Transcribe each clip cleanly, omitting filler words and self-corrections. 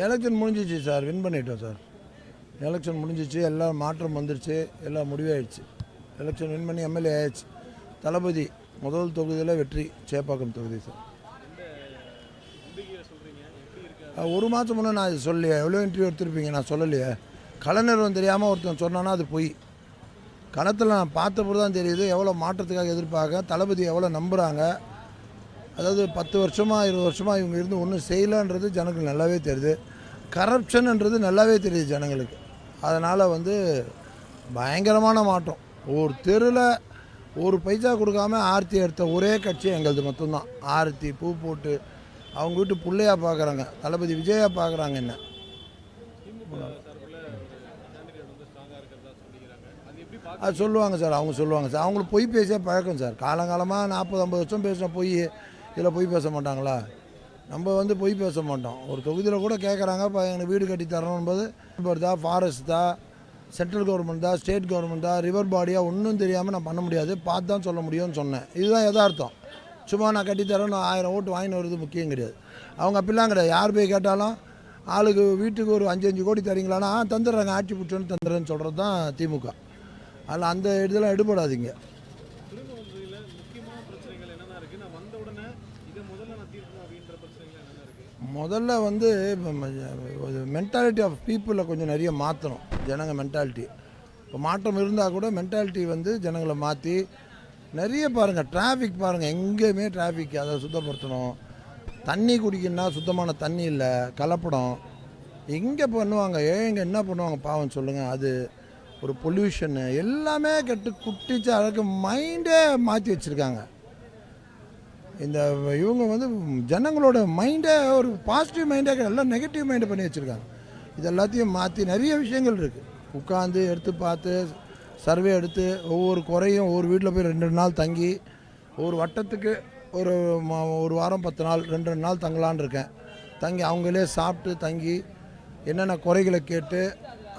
Election முடிஞ்சிச்சு sir, win பண்ணிட்டோம் sir. Election முடிஞ்சிச்சு, எல்லாம் மாற்றம் வந்துருச்சு, எல்லாம் முடிவாயிடுச்சு. எலெக்ஷன் வின் பண்ணி எம்எல்ஏ ஆயிடுச்சு. தளபதி முதல் தொகுதியில் வெற்றி, சேப்பாக்கம் தொகுதி சார். ஒரு மாதம் முன்னே நான் இது சொல்லலையே, எவ்வளோ இன்டர்வியூ எடுத்துருப்பீங்க, நான் சொல்லலையே. கலைஞர் தெரியாமல் ஒருத்தன் சொன்னான்னா அது பொய். களத்தில் நான் பார்த்தபோது தான் தெரியுது எவ்வளோ மாற்றத்துக்காக எதிர்பார்க்க, தளபதி எவ்வளோ நம்புகிறாங்க. அதாவது 10 வருஷமாக 20 வருஷமாக இவங்க இருந்து ஒன்றும் செய்யலைன்றது ஜனங்களுக்கு நல்லாவே தெரியுது. கரப்ஷன்ன்றது நல்லாவே தெரியுது ஜனங்களுக்கு. அதனால் பயங்கரமான மாற்றம். ஒரு தெருவில் ஒரு பைசா கொடுக்காம ஆர்த்தி எடுத்த ஒரே கட்சி எங்களது மட்டும்தான். ஆர்த்தி பூ போட்டு அவங்க வீட்டு பிள்ளையாக பார்க்குறாங்க, தளபதி விஜயா பார்க்குறாங்க. என்ன அது சொல்லுவாங்க சார், அவங்க சொல்லுவாங்க சார். அவங்களுக்கு பொய் பேசிய பழக்கம் சார். காலங்காலமாக 40-50 வருஷம் பேசின பொய் இதில் பொய் பேச மாட்டாங்களா? நம்ம பொய் பேச மாட்டோம். ஒரு தொகுதியில் கூட கேட்குறாங்க, இப்போ எனக்கு வீடு கட்டி தரணும்போது வருதா, ஃபாரஸ்ட்டா, சென்ட்ரல் கவர்மெண்ட் தான், ஸ்டேட் கவர்மெண்ட் தான், ரிவர் பாடியாக ஒன்றும் தெரியாமல் நான் பண்ண முடியாது, பார்த்து தான் சொல்ல முடியும்னு சொன்னேன். இதுதான் யதார்த்தம். சும்மா நான் கட்டித்தரேன், நான் 1000 ஓட்டு வாங்கின்னு வருது முக்கியம் கிடையாது. அவங்க அப்படிலாம் கிடையாது. யார் போய் கேட்டாலும் ஆளுக்கு வீட்டுக்கு ஒரு 5-5 கோடி தரீங்களான்னா தந்துடுறாங்க, ஆட்சி பிடிச்சோன்னு தந்துடுறேன்னு சொல்கிறது தான் திமுக. அதில் அந்த இதெல்லாம் எடுபடாதீங்க. முதல்ல மென்டாலிட்டி ஆஃப் பீப்புளில் கொஞ்சம் நிறைய மாற்றணும். ஜனங்க மென்டாலிட்டி இப்போ மாற்றம் இருந்தால் கூட மென்டாலிட்டி ஜனங்களை மாற்றி நிறைய பாருங்கள். டிராஃபிக் பாருங்கள், எங்கேயுமே டிராஃபிக், அதை சுத்தப்படுத்தணும். தண்ணி குடிக்கணும்னா சுத்தமான தண்ணி இல்லை, கலப்படம். எங்கே பண்ணுவாங்க, ஏங்க என்ன பண்ணுவாங்க பாவம் சொல்லுங்கள். அது ஒரு பொல்யூஷன்னு எல்லாமே கெட்டு குட்டிச்சு அதுக்கு மைண்டே மாற்றி வச்சுருக்காங்க. இந்த இவங்க ஜனங்களோட மைண்டே ஒரு பாசிட்டிவ் மைண்டே எல்லாம் நெகட்டிவ் மைண்டை பண்ணி வச்சுருக்காங்க. இது எல்லாத்தையும் மாற்றி நிறைய விஷயங்கள் இருக்குது. உட்காந்து எடுத்து பார்த்து சர்வே எடுத்து ஒவ்வொரு குறையும் ஒவ்வொரு வீட்டில் போய் 2 நாள் தங்கி ஒரு வட்டத்துக்கு ஒரு வாரம் 10 நாள் 2 நாள் தங்கலான்னு இருக்கேன். தங்கி அவங்களே சாப்பிட்டு தங்கி என்னென்ன குறைகளை கேட்டு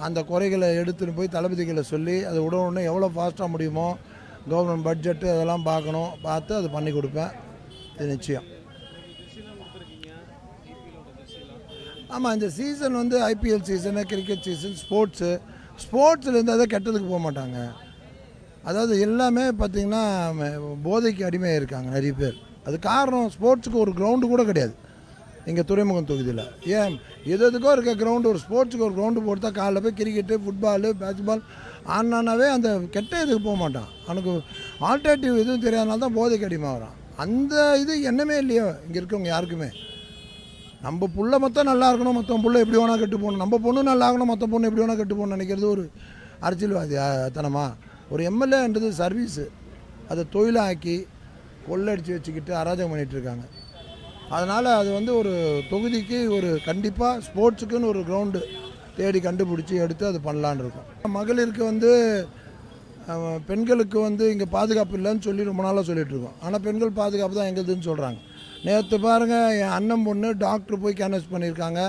அந்த குறைகளை எடுத்துகிட்டு போய் தளபதிகளை சொல்லி அது உடனே எவ்வளோ ஃபாஸ்ட்டாக முடியுமோ கவர்மெண்ட் பட்ஜெட்டு அதெல்லாம் பார்க்கணும், பார்த்து அது பண்ணி கொடுப்பேன். இது நிச்சயம். ஆமாம், இந்த season IPL season, cricket season, ஸ்போர்ட்ஸ்லேருந்து அதை கெட்டதுக்கு போக மாட்டாங்க. அதாவது எல்லாமே பார்த்திங்கன்னா போதைக்கு அடிமையாக இருக்காங்க நிறைய பேர். அது காரணம் ஸ்போர்ட்ஸுக்கு ஒரு கிரவுண்டு கூட கிடையாது இங்கே துறைமுகம் தொகுதியில். ஏன் எதுக்கோ இருக்க கிரவுண்டு, ஒரு ஸ்போர்ட்ஸுக்கு ஒரு கிரவுண்டு போட்டு காலைல போய் கிரிக்கெட்டு, ஃபுட்பாலு, பேஸ்பால் ஆனாவே அந்த கெட்ட இதுக்கு போக மாட்டான். அவனுக்கு ஆல்டர்னேட்டிவ் எதுவும் தெரியாதனால தான் போதைக்கு அடிமை வரான். அந்த இது என்னமே இல்லையோ இங்கே இருக்கவங்க யாருக்குமே. நம்ம புள்ள மொத்தம் நல்லா இருக்கணும், மொத்தம் புள்ள எப்படி வேணால் கெட்டு போகணும், நம்ம பொண்ணு நல்லா ஆகணும், மொத்த பொண்ணு எப்படி வேணால் கெட்டு போகணும்னு நினைக்கிறது ஒரு அரசியல்வாதி தனமா? ஒரு எம்எல்ஏன்றது சர்வீஸு, அதை தொழிலாக்கி கொள்ளடிச்சு வச்சுக்கிட்டு அராஜகம் பண்ணிகிட்ருக்காங்க. அதனால் அது ஒரு தொகுதிக்கு ஒரு கண்டிப்பாக ஸ்போர்ட்ஸுக்குன்னு ஒரு கிரவுண்டு தேடி கண்டுபிடிச்சி எடுத்து அது பண்ணலான்னு இருக்கும். மகளிருக்கு பெண்களுக்கு இங்கே பாதுகாப்பு இல்லைன்னு சொல்லி ரொம்ப நாளாக சொல்லிகிட்ருக்கோம். ஆனால் பெண்கள் பாதுகாப்பு தான் எங்களுதுன்னு சொல்கிறாங்க. நேற்று பாருங்கள், என் அண்ணன் பொண்ணு டாக்டர் போய் கேன்வஸ் பண்ணியிருக்காங்க.